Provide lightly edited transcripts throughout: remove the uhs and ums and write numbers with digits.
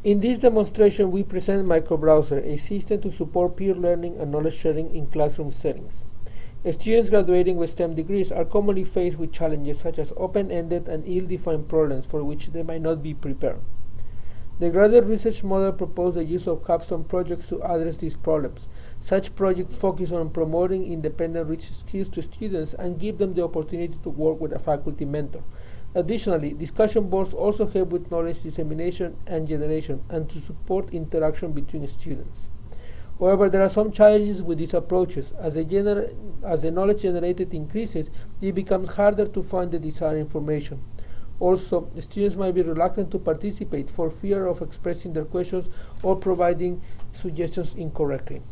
In this demonstration, we present MicroBrowser, a system to support peer learning and knowledge sharing in classroom settings. Students graduating with STEM degrees are commonly faced with challenges such as open-ended and ill-defined problems for which they might not be prepared. The graduate research model proposed the use of capstone projects to address these problems. Such projects focus on promoting independent research skills to students and give them the opportunity to work with a faculty mentor. Additionally, discussion boards also help with knowledge dissemination and generation and to support interaction between students. However, there are some challenges with these approaches. As the knowledge generated increases, it becomes harder to find the desired information. Also, students might be reluctant to participate for fear of expressing their questions or providing suggestions incorrectly.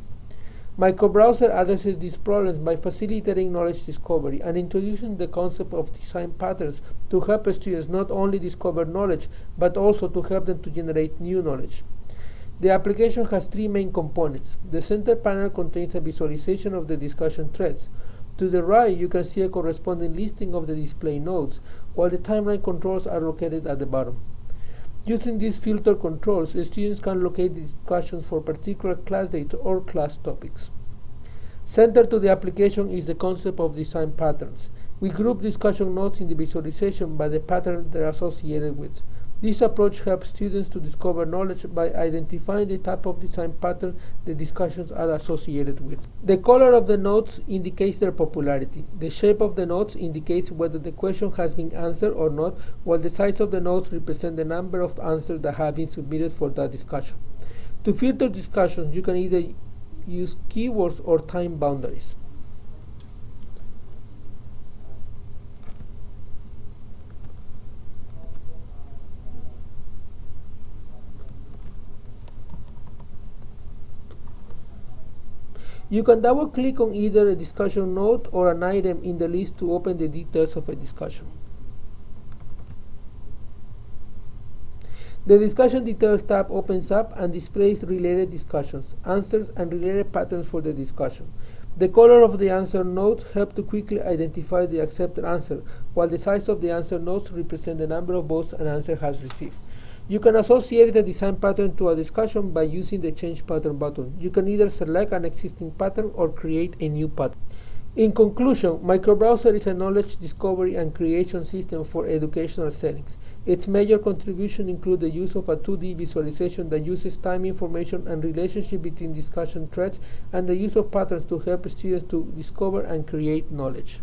MicroBrowser addresses these problems by facilitating knowledge discovery and introducing the concept of design patterns to help students not only discover knowledge, but also to help them to generate new knowledge. The application has three main components. The center panel contains a visualization of the discussion threads. To the right, you can see a corresponding listing of the display nodes, while the timeline controls are located at the bottom. Using these filter controls, the students can locate discussions for particular class dates or class topics. Centered to the application is the concept of design patterns. We group discussion nodes in the visualization by the pattern they are associated with. This approach helps students to discover knowledge by identifying the type of design pattern the discussions are associated with. The color of the nodes indicates their popularity. The shape of the nodes indicates whether the question has been answered or not, while the size of the nodes represent the number of answers that have been submitted for that discussion. To filter discussions, you can either use keywords or time boundaries. You can double-click on either a discussion node or an item in the list to open the details of a discussion. The Discussion Details tab opens up and displays related discussions, answers, and related patterns for the discussion. The color of the answer nodes help to quickly identify the accepted answer, while the size of the answer nodes represent the number of votes an answer has received. You can associate a design pattern to a discussion by using the Change Pattern button. You can either select an existing pattern or create a new pattern. In conclusion, MicroBrowser is a knowledge discovery and creation system for educational settings. Its major contributions include the use of a 2D visualization that uses time information and relationship between discussion threads, and the use of patterns to help students to discover and create knowledge.